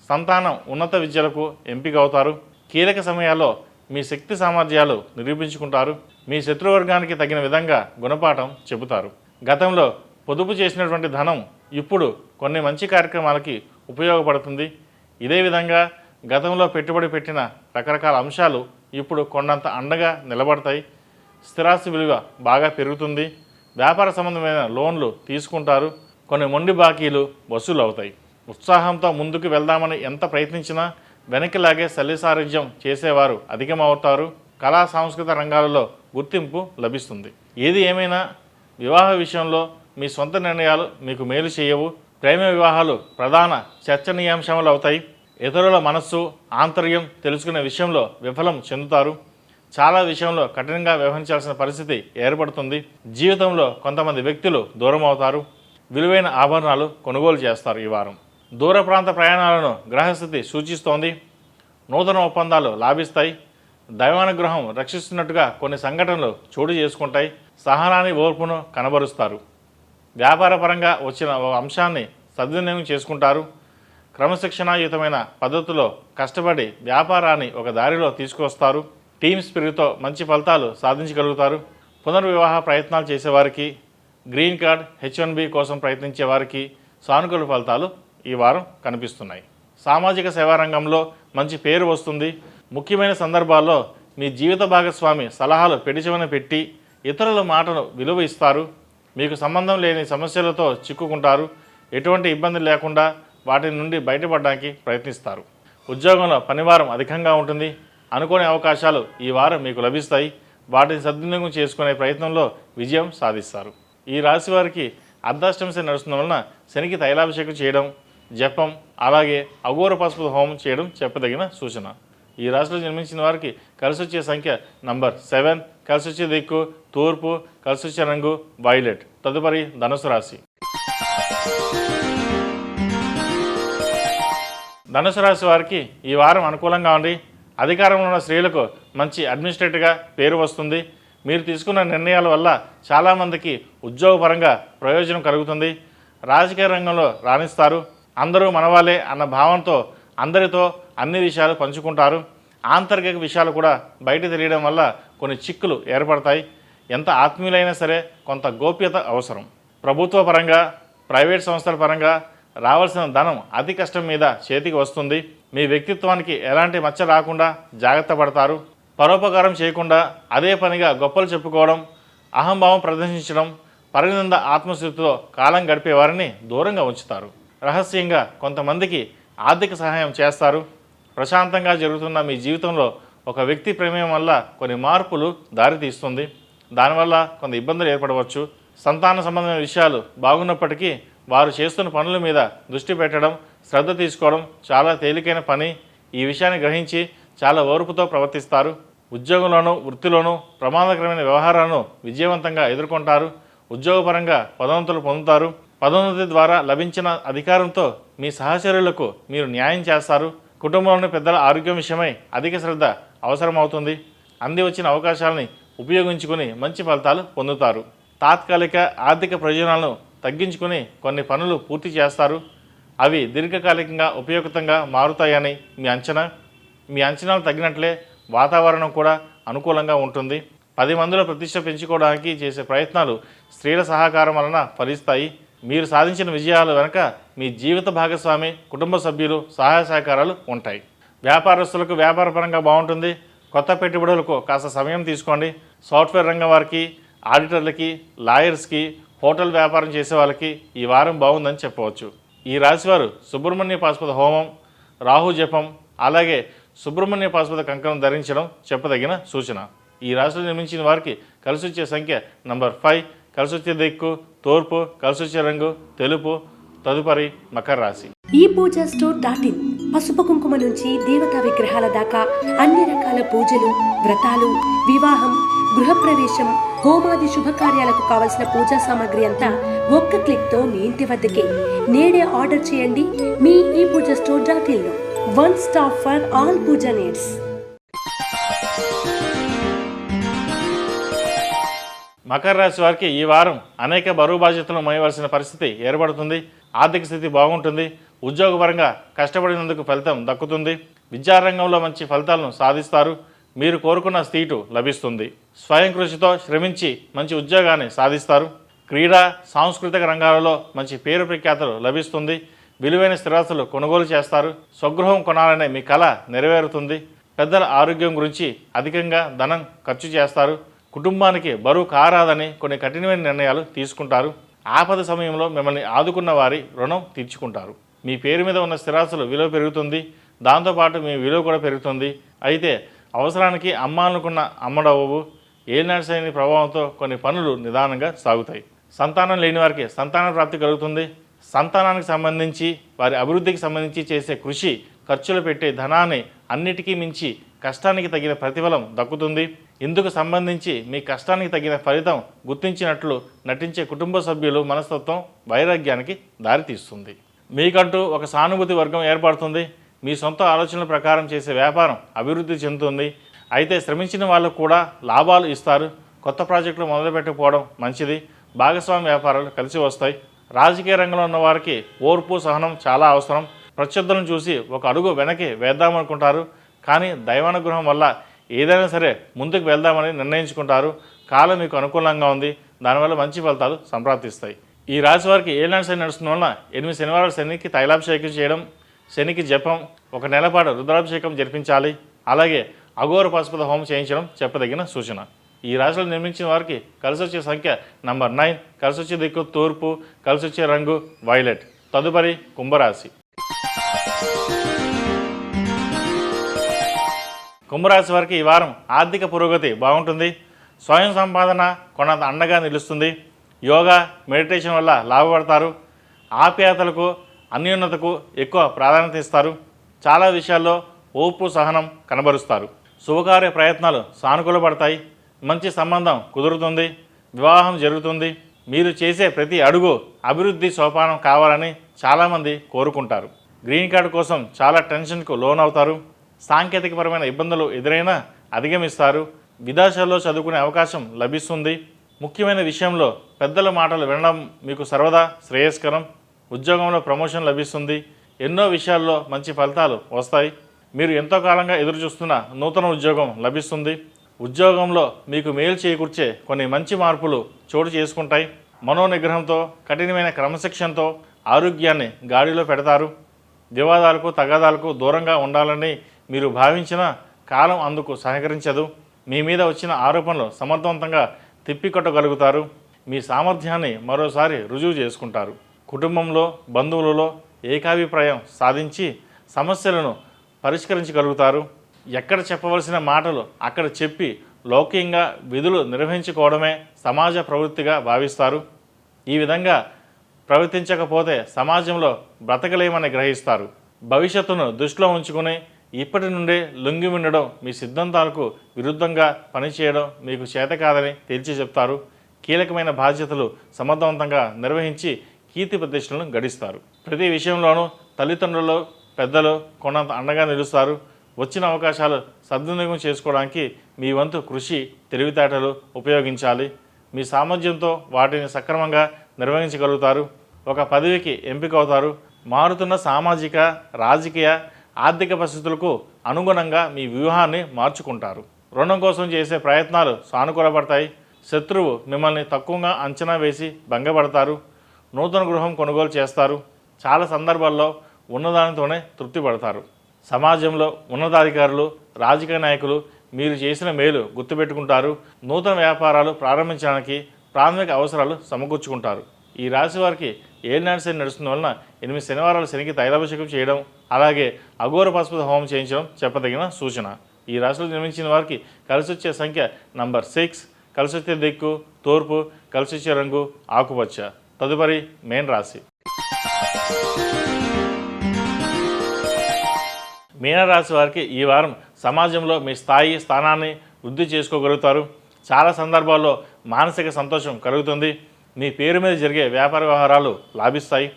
సంతానం ఉన్నత విద్యలకు ఎంపిక అవుతారు. కీలక సమయాల్లో మీ శక్తి సామర్థ్యాలు నిరూపించుకుంటారు. మీ శత్రువర్గానికి తగిన విధంగా గుణపాఠం చెబుతారు. గతంలో పొదుపు చేసినటువంటి ధనం ఇప్పుడు కొన్ని మంచి కార్యక్రమాలకి ఉపయోగపడుతుంది. ఇదే విధంగా గతంలో పెట్టుబడి పెట్టిన రకరకాల అంశాలు ఇప్పుడు కొండంత అండగా నిలబడతాయి. స్థిరాస్తి విలువ బాగా పెరుగుతుంది. వ్యాపార సంబంధమైన లోన్లు తీసుకుంటారు. కొన్ని మొండి బాకీలు వసూలు అవుతాయి. ఉత్సాహంతో ముందుకు వెళ్దామని ఎంత ప్రయత్నించినా వెనక్కి లాగే శల్యసారథ్యం చేసేవారు అధికమవుతారు. కళా సాంస్కృతిక రంగాలలో గుర్తింపు లభిస్తుంది. ఏది ఏమైనా వివాహ విషయంలో మీ సొంత నిర్ణయాలు మీకు మేలు చేయవు. ప్రేమ వివాహాలు ప్రధాన చర్చనీయాంశాలు అవుతాయి. ఇతరుల మనస్సు ఆంతర్యం తెలుసుకునే విషయంలో విఫలం చెందుతారు. చాలా విషయంలో కఠినంగా వ్యవహరించాల్సిన పరిస్థితి ఏర్పడుతుంది. జీవితంలో కొంతమంది వ్యక్తులు దూరం అవుతారు. విలువైన ఆభరణాలు కొనుగోలు చేస్తారు. ఈ వారం దూర ప్రాంత ప్రయాణాలను గ్రహస్థితి సూచిస్తోంది. నూతన ఒప్పందాలు లాభిస్తాయి. దైవానుగ్రహం రక్షిస్తున్నట్టుగా కొన్ని సంఘటనలు చోటు చేసుకుంటాయి. సహనాన్ని ఓర్పును కనబరుస్తారు. వ్యాపారపరంగా వచ్చిన ఒక అంశాన్ని సద్వినియోగం చేసుకుంటారు. క్రమశిక్షణాయుతమైన పద్ధతిలో కష్టపడి వ్యాపారాన్ని ఒక దారిలో తీసుకొస్తారు. టీమ్ స్పిరిట్తో మంచి ఫలితాలు సాధించగలుగుతారు. పునర్వివాహ ప్రయత్నాలు చేసేవారికి, గ్రీన్ కార్డ్ H1B కోసం ప్రయత్నించే వారికి సానుకూల ఫలితాలు ఈ వారం కనిపిస్తున్నాయి. సామాజిక సేవా రంగంలో మంచి పేరు వస్తుంది. ముఖ్యమైన సందర్భాల్లో మీ జీవిత భాగస్వామి సలహాలు పెడిచెవిన పెట్టి ఇతరుల మాటను విలువ ఇస్తారు. మీకు సంబంధం లేని సమస్యలతో చిక్కుకుంటారు. ఎటువంటి ఇబ్బంది లేకుండా వాటి నుండి బయటపడడానికి ప్రయత్నిస్తారు. ఉద్యోగంలో పనివారం అధికంగా ఉంటుంది. అనుకోని అవకాశాలు ఈ వారం మీకు లభిస్తాయి. వాటిని సద్వినియోగం చేసుకునే ప్రయత్నంలో విజయం సాధిస్తారు. ఈ రాశి వారికి అర్ధాష్టమి నడుస్తున్న వలన శనికి తైలాభిషేకం చేయడం, జపం, అలాగే అఘోర పసుపు హోమం చేయడం చెప్పదగిన సూచన. ఈ రాశిలో జన్మించిన వారికి కలిసి వచ్చే సంఖ్య నంబర్ 7, కలిసి వచ్చే దిక్కు తూర్పు, కలిసి వచ్చే రంగు వైలెట్. తదుపరి ధనుసు రాశి. ధనుసు రాశి వారికి ఈ వారం అనుకూలంగా ఉంది. అధికారంలో ఉన్న స్త్రీలకు మంచి అడ్మినిస్ట్రేటివ్గా పేరు వస్తుంది. మీరు తీసుకున్న నిర్ణయాల వల్ల చాలామందికి ఉద్యోగపరంగా ప్రయోజనం కలుగుతుంది. రాజకీయ రంగంలో రాణిస్తారు. అందరూ మనవాళ్ళే అన్న భావంతో అందరితో అన్ని విషయాలు పంచుకుంటారు. ఆంతరిక విషయాలు కూడా బయట తెలియడం వల్ల కొన్ని చిక్కులు ఏర్పడతాయి. ఎంత ఆత్మీయులైనా సరే కొంత గోప్యత అవసరం. ప్రభుత్వ పరంగా, ప్రైవేట్ సంస్థల పరంగా రావాల్సిన ధనం అతి కష్టం మీద చేతికి వస్తుంది. మీ వ్యక్తిత్వానికి ఎలాంటి మచ్చ రాకుండా జాగ్రత్త పడతారు. పరోపకారం చేయకుండా అదే పనిగా గొప్పలు చెప్పుకోవడం, అహంభావం ప్రదర్శించడం, పరినింద ఆత్మస్థితితో కాలం గడిపే వారిని దూరంగా ఉంచుతారు. రహస్యంగా కొంతమందికి ఆర్థిక సహాయం చేస్తారు. ప్రశాంతంగా జరుగుతున్న మీ జీవితంలో ఒక వ్యక్తి ప్రమేయం వల్ల కొన్ని మార్పులు దారితీస్తుంది. దానివల్ల కొంత ఇబ్బందులు ఏర్పడవచ్చు. సంతాన సంబంధమైన విషయాలు బాగున్నప్పటికీ వారు చేస్తున్న పనుల మీద దృష్టి పెట్టడం, శ్రద్ధ తీసుకోవడం చాలా తేలికైన పని. ఈ విషయాన్ని గ్రహించి చాలా ఓర్పుతో ప్రవర్తిస్తారు. ఉద్యోగంలోనూ వృత్తిలోనూ ప్రమాదకరమైన వ్యవహారాలను విజయవంతంగా ఎదుర్కొంటారు. ఉద్యోగపరంగా పదోన్నతులు పొందుతారు. పదోన్నతి ద్వారా లభించిన అధికారంతో మీ సహచరులకు మీరు న్యాయం చేస్తారు. కుటుంబంలోని పెద్దల ఆరోగ్యం విషయమై అధిక శ్రద్ధ అవసరమవుతుంది. అంది వచ్చిన అవకాశాలని ఉపయోగించుకుని మంచి ఫలితాలు పొందుతారు. తాత్కాలిక ఆర్థిక ప్రయోజనాలను తగ్గించుకుని కొన్ని పనులు పూర్తి చేస్తారు. అవి దీర్ఘకాలికంగా ఉపయుక్తంగా మారుతాయని మీ అంచనా. మీ అంచనాలు తగినట్లే వాతావరణం కూడా అనుకూలంగా ఉంటుంది. 10 మందిలో ప్రతిష్ట పెంచుకోవడానికి చేసే ప్రయత్నాలు స్త్రీల సహకారం వలన ఫలిస్తాయి. మీరు సాధించిన విజయాల వెనుక మీ జీవిత భాగస్వామి, కుటుంబ సభ్యులు సహాయ సహకారాలు ఉంటాయి. వ్యాపారస్తులకు వ్యాపారపరంగా బాగుంటుంది. కొత్త పెట్టుబడులకు కాస్త సమయం తీసుకోండి. సాఫ్ట్వేర్ రంగం వారికి, ఆడిటర్లకి, లాయర్స్కి, హోటల్ వ్యాపారం చేసే వాళ్ళకి ఈ వారం బాగుందని చెప్పవచ్చు. ఈ రాశివారు సుబ్రహ్మణ్య పాశుపత హోమం, రాహు జపం, అలాగే సుబ్రహ్మణ్య పాశుపత కంకణం ధరించడం చెప్పదగిన సూచన. ఈ రాశిలో నిర్మించిన వారికి కలిసి వచ్చే సంఖ్య నంబర్ 5, కలిసి వచ్చే దిక్కు తూర్పు, కలిసి వచ్చే రంగు తెలుపు. తదుపరి మకర రాశి. ఈ పూజా స్టోర్.in పసుపు కుంకుమ నుంచి దేవతా విగ్రహాల దాకా అన్ని రకాల పూజలు, వ్రతాలు, వివాహం, గృహప్రవేశం, హోమాది శుభకార్యాలకు కావలసిన పూజా సామాగ్రి అంతా ఒక్క క్లిక్తో మీ ఇంటి వద్దకే. నేడే ఆర్డర్ చేయండి మీ ఈ పూజా స్టోర్.in లో. One stop for all Pooja needs. మకర రాశి వారికి ఈ వారం అనేక బరువు బాధ్యతలు మోయవలసిన పరిస్థితి ఏర్పడుతుంది. ఆర్థిక స్థితి బాగుంటుంది. ఉద్యోగపరంగా కష్టపడినందుకు ఫలితం దక్కుతుంది. విద్యారంగంలో మంచి ఫలితాలను సాధిస్తారు. మీరు కోరుకున్న సీటు లభిస్తుంది. స్వయం కృషితో శ్రమించి మంచి ఉద్యోగాన్ని సాధిస్తారు. క్రీడా సాంస్కృతిక రంగాలలో మంచి పేరు ప్రఖ్యాతలు లభిస్తుంది. విలువైన స్థిరాస్తులు కొనుగోలు చేస్తారు. స్వగృహం కొనాలనే మీ కల నెరవేరుతుంది. పెద్దల ఆరోగ్యం గురించి అధికంగా ధనం ఖర్చు చేస్తారు. కుటుంబానికి బరువు కారాదని కొన్ని కఠినమైన నిర్ణయాలు తీసుకుంటారు. ఆపద సమయంలో మిమ్మల్ని ఆదుకున్న వారి రుణం తీర్చుకుంటారు. మీ పేరు మీద ఉన్న స్థిరాస్తులు విలువ పెరుగుతుంది. దాంతోపాటు మీ విలువ కూడా పెరుగుతుంది. అయితే అవసరానికి అమ్మాలనుకున్న అమ్మడవు. ఏలినాటి శని ప్రభావంతో కొన్ని పనులు నిదానంగా సాగుతాయి. సంతానం లేని వారికి సంతాన ప్రాప్తి కలుగుతుంది. సంతానానికి సంబంధించి వారి అభివృద్ధికి సంబంధించి చేసే కృషి, ఖర్చులు పెట్టే ధనాన్ని అన్నిటికీ మించి కష్టానికి తగిన ప్రతిఫలం దక్కుతుంది. ఇందుకు సంబంధించి మీ కష్టానికి తగిన ఫలితం గుర్తించినట్లు నటించే కుటుంబ సభ్యులు మనస్తత్వం వైరాగ్యానికి దారితీస్తుంది. మీకంటూ ఒక సానుభూతి వర్గం ఏర్పడుతుంది. మీ సొంత ఆలోచనల ప్రకారం చేసే వ్యాపారం అభివృద్ధి చెందుతుంది. అయితే శ్రమించిన వాళ్ళకు కూడా లాభాలు ఇస్తారు. కొత్త ప్రాజెక్టులు మొదలుపెట్టకపోవడం మంచిది. భాగస్వామి వ్యాపారాలు కలిసి వస్తాయి. రాజకీయ రంగంలో ఉన్న వారికి ఓర్పు, సహనం చాలా అవసరం. ప్రత్యర్థులను చూసి ఒక అడుగు వెనక్కి వేద్దామనుకుంటారు. కానీ దైవానుగ్రహం వల్ల ఏదైనా సరే ముందుకు వెళ్దామని నిర్ణయించుకుంటారు. కాలం మీకు అనుకూలంగా ఉంది. దానివల్ల మంచి ఫలితాలు సంప్రాప్తిస్తాయి. ఈ రాశి వారికి ఏలినాటి శని నడుస్తున్న వలన 8 శనివారాలు శనికి తైలాభిషేకం చేయడం, శనికి జపం, 1 నెల పాటు రుద్రాభిషేకం జరిపించాలి. అలాగే అఘోర పశుపత హోమం చేయించడం చెప్పదగిన సూచన. ఈ రాశిలో నిర్మించిన వారికి కలిసి వచ్చే సంఖ్య నంబర్ 9, కలిసి వచ్చే దిక్కు తూర్పు, కలిసి వచ్చే రంగు వైలెట్. తదుపరి కుంభరాశి. కుంభరాశి వారికి ఈ వారం ఆర్థిక పురోగతి బాగుంటుంది. స్వయం సంపాదన కొనంత అండగా నిలుస్తుంది. యోగా, మెడిటేషన్ వల్ల లాభపడతారు. ఆప్యాయతలకు, అన్యోన్యతకు ఎక్కువ ప్రాధాన్యత ఇస్తారు. చాలా విషయాల్లో ఓర్పు, సహనం కనబరుస్తారు. శుభకార్య ప్రయత్నాలు సానుకూలపడతాయి. మంచి సంబంధం కుదురుతుంది. వివాహం జరుగుతుంది. మీరు చేసే ప్రతి అడుగు అభివృద్ధి సోపానం కావాలని చాలామంది కోరుకుంటారు. గ్రీన్ కార్డు కోసం చాలా టెన్షన్కు లోనవుతారు. సాంకేతికపరమైన ఇబ్బందులు ఎదురైనా అధిగమిస్తారు. విదేశాల్లో చదువుకునే అవకాశం లభిస్తుంది. ముఖ్యమైన విషయంలో పెద్దల మాటలు వినడం మీకు సర్వదా శ్రేయస్కరం. ఉద్యోగంలో ప్రమోషన్ లభిస్తుంది. ఎన్నో విషయాల్లో మంచి ఫలితాలు వస్తాయి. మీరు ఎంతో కాలంగా ఎదురుచూస్తున్న నూతన ఉద్యోగం లభిస్తుంది. ఉద్యోగంలో మీకు మేలు చేకూర్చే కొన్ని మంచి మార్పులు చోటు చేసుకుంటాయి. మనోనిగ్రహంతో, కఠినమైన క్రమశిక్షణతో ఆరోగ్యాన్ని గాడిలో పెడతారు. వివాదాలకు, తగాదాలకు దూరంగా ఉండాలని మీరు భావించిన కాలం అందుకు సహకరించదు. మీ మీద వచ్చిన ఆరోపణలు సమర్థవంతంగా తిప్పికొట్టగలుగుతారు. మీ సామర్థ్యాన్ని మరోసారి రుజువు చేసుకుంటారు. కుటుంబంలో, బంధువులలో ఏకాభిప్రాయం సాధించి సమస్యలను పరిష్కరించగలుగుతారు. ఎక్కడ చెప్పవలసిన మాటలు అక్కడ చెప్పి లౌకికంగా విధులు నిర్వహించుకోవడమే సమాజ ప్రవృత్తిగా భావిస్తారు. ఈ విధంగా ప్రవర్తించకపోతే సమాజంలో బ్రతకలేమని గ్రహిస్తారు. భవిష్యత్తును దృష్టిలో ఉంచుకుని ఇప్పటి నుండే లొంగి ఉండడం, మీ సిద్ధాంతాలకు విరుద్ధంగా పనిచేయడం మీకు చేత కాదని తేల్చి చెప్తారు. కీలకమైన బాధ్యతలు సమర్థవంతంగా నిర్వహించి కీర్తి ప్రతిష్టలను గడిస్తారు. ప్రతి విషయంలోనూ తల్లిదండ్రులు, పెద్దలు కొన్నంత అండగా నిలుస్తారు. వచ్చిన అవకాశాలు సద్వినియోగం చేసుకోవడానికి మీ వంతు కృషి, తెలివితేటలు ఉపయోగించాలి. మీ సామర్థ్యంతో వాటిని సక్రమంగా నిర్వహించగలుగుతారు. ఒక పదవికి ఎంపిక అవుతారు. మారుతున్న సామాజిక, రాజకీయ, ఆర్థిక పరిస్థితులకు అనుగుణంగా మీ వ్యూహాన్ని మార్చుకుంటారు. రుణం కోసం చేసే ప్రయత్నాలు సానుకూలపడతాయి. శత్రువు మిమ్మల్ని తక్కువగా అంచనా వేసి భంగపడతారు. నూతన గృహం కొనుగోలు చేస్తారు. చాలా సందర్భాల్లో ఉన్నదానితోనే తృప్తి పడతారు. సమాజంలో ఉన్నతాధికారులు, రాజకీయ నాయకులు మీరు చేసిన మేలు గుర్తుపెట్టుకుంటారు. నూతన వ్యాపారాలు ప్రారంభించడానికి ప్రాథమిక అవసరాలు సమకూర్చుకుంటారు. ఈ రాశి వారికి ఏలినాటి శని నడుస్తున్న వలన 8 శనివారాలు శనికి తైలాభిషేకం చేయడం, అలాగే అఘోర పశుపత హోమం చేయించడం చెప్పదగిన సూచన. ఈ రాశిలో జన్మించిన వారికి కలిసి వచ్చే సంఖ్య నంబర్ 6, కలిసి వచ్చే దిక్కు తూర్పు, కలిసి వచ్చే రంగు ఆకుపచ్చ. తదుపరి మేన్ రాశి. మీనరాశి వారికి ఈ వారం సమాజంలో మీ స్థానాన్ని వృద్ధి చేసుకోగలుగుతారు. చాలా సందర్భాల్లో మానసిక సంతోషం కలుగుతుంది. మీ పేరు మీద జరిగే వ్యాపార వ్యవహారాలు లాభిస్తాయి.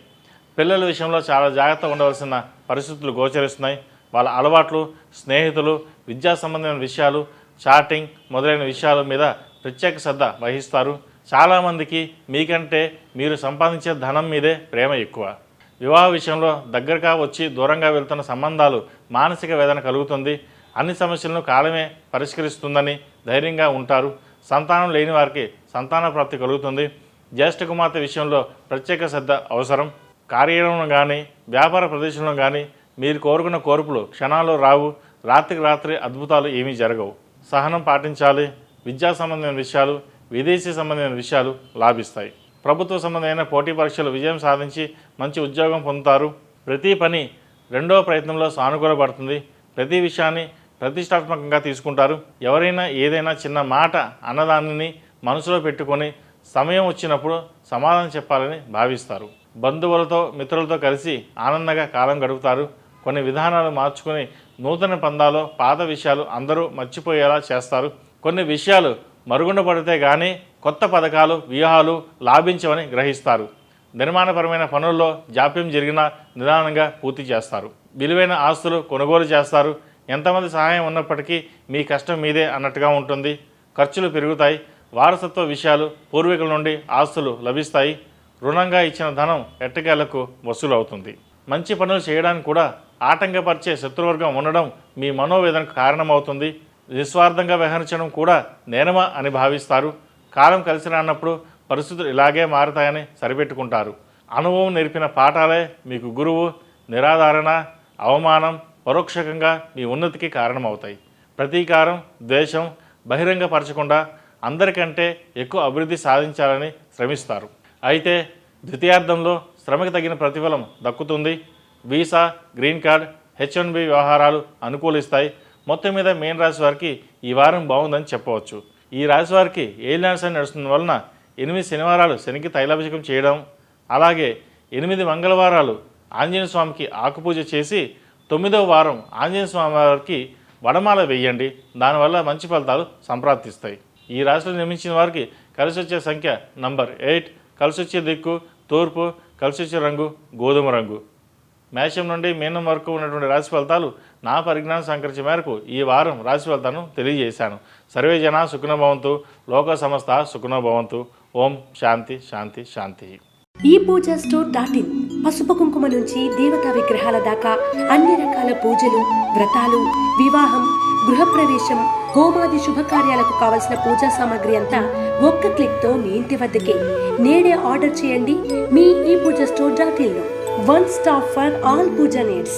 పిల్లల విషయంలో చాలా జాగ్రత్తగా ఉండవలసిన పరిస్థితులు గోచరిస్తున్నాయి. వాళ్ళ అలవాట్లు, స్నేహితులు, విద్యా సంబంధమైన విషయాలు, చాటింగ్ మొదలైన విషయాల మీద ప్రత్యేక శ్రద్ధ వహిస్తారు. చాలామందికి మీకంటే మీరు సంపాదించే ధనం మీదే ప్రేమ ఎక్కువ. వివాహ విషయంలో దగ్గరగా వచ్చి దూరంగా వెళ్తున్న సంబంధాలు మానసిక వేదన కలుగుతుంది. అన్ని సమస్యలను కాలమే పరిష్కరిస్తుందని ధైర్యంగా ఉంటారు. సంతానం లేని వారికి సంతాన ప్రాప్తి కలుగుతుంది. జ్యేష్ఠ కుమార్తె విషయంలో ప్రత్యేక శ్రద్ధ అవసరం. కార్యాలయంలో కానీ వ్యాపార ప్రదేశంలో కానీ మీరు కోరుకున్న కోర్పులు క్షణాల్లో రావు. రాత్రికి రాత్రి అద్భుతాలు ఏమీ జరగవు. సహనం పాటించాలి. విద్యా సంబంధమైన విషయాలు, విదేశీ సంబంధమైన విషయాలు లాభిస్తాయి. ప్రభుత్వ సంబంధమైన పోటీ పరీక్షలు విజయం సాధించి మంచి ఉద్యోగం పొందుతారు. ప్రతి పని రెండవ ప్రయత్నంలో సానుకూలపడుతుంది. ప్రతి విషయాన్ని ప్రతిష్టాత్మకంగా తీసుకుంటారు. ఎవరైనా ఏదైనా చిన్న మాట అన్నదానిని మనసులో పెట్టుకొని సమయం వచ్చినప్పుడు సమాధానం చెప్పాలని భావిస్తారు. బంధువులతో మిత్రులతో కలిసి ఆనందంగా కాలం గడుపుతారు. కొన్ని విధానాలు మార్చుకొని నూతన పందాలో పాత విషయాలు అందరూ మర్చిపోయేలా చేస్తారు. కొన్ని విషయాలు మరుగున పడితే కానీ కొత్త పథకాలు వ్యూహాలు లాభించవని గ్రహిస్తారు. నిర్మాణపరమైన పనుల్లో జాప్యం జరిగినా నిదానంగా పూర్తి చేస్తారు. విలువైన ఆస్తులు కొనుగోలు చేస్తారు. ఎంతమంది సహాయం ఉన్నప్పటికీ మీ కష్టం మీదే అన్నట్టుగా ఉంటుంది. ఖర్చులు పెరుగుతాయి. వారసత్వ విషయాలు, పూర్వీకుల నుండి ఆస్తులు లభిస్తాయి. రుణంగా ఇచ్చిన ధనం ఎట్టకేలకు వసూలు అవుతుంది. మంచి పనులు చేయడానికి కూడా ఆటంకపరిచే శత్రువర్గం ఉండడం మీ మనోవేదనకు కారణమవుతుంది. నిస్వార్థంగా వ్యవహరించడం కూడా నేరమా అని భావిస్తారు. కాలం కలిసి రానప్పుడు పరిస్థితులు ఇలాగే మారతాయని సరిపెట్టుకుంటారు. అనుభవం నేర్పిన పాఠాలే మీకు గురువు. నిరాధారణ, అవమానం పరోక్షంగా మీ ఉన్నతికి కారణమవుతాయి. ప్రతీకారం, ద్వేషం బహిరంగపరచకుండా అందరికంటే ఎక్కువ అభివృద్ధి సాధించాలని శ్రమిస్తారు. అయితే ద్వితీయార్థంలో శ్రమకు తగిన ప్రతిఫలం దక్కుతుంది. వీసా, గ్రీన్ కార్డ్, H1B వ్యవహారాలు అనుకూలిస్తాయి. మొత్తం మీద మీన రాశి వారికి ఈ వారం బాగుందని చెప్పవచ్చు. ఈ రాశి వారికి ఏలినాటి శని నడుస్తున్న వలన 8 శనివారాలు శనికి తైలాభిషేకం చేయడం, అలాగే 8 మంగళవారాలు ఆంజనేయ స్వామికి ఆకుపూజ చేసి 9వ వారం ఆంజనేయ స్వామి వారికి వడమాల వేయండి. దానివల్ల మంచి ఫలితాలు సంప్రాప్తిస్తాయి. ఈ రాశిలో నిర్మించిన వారికి కలిసి వచ్చే సంఖ్య నంబర్ 8, కలిసి వచ్చే దిక్కు తూర్పు, కలిసి వచ్చే రంగు గోధుమ రంగు. మేషం నుండి మీనం వరకు ఉన్నటువంటి రాశి ఫలితాలు నా పరిజ్ఞానం సంకరించే మేరకు ఈ వారం రాశి ఫలితాలను తెలియజేశాను. సర్వే జన సుఖినో భవంతు, లోక సమస్త సుఖినో భవంతు. ఓం శాంతి శాంతి శాంతి. ఈ పూజా స్టోర్.in పసుపు కుంకుమ నుంచి దేవతా విగ్రహాల దాకా అన్ని రకాల పూజలు, వ్రతాలు, వివాహం, గృహప్రవేశం, హోమాది శుభకార్యాలకు కావలసిన పూజా సామాగ్రి అంతా ఒక్క క్లిక్తో మీ ఇంటి వద్దకే. నేడే ఆర్డర్ చేయండి మీ ఈ పూజా స్టోర్.in లో. One stop for all puja needs.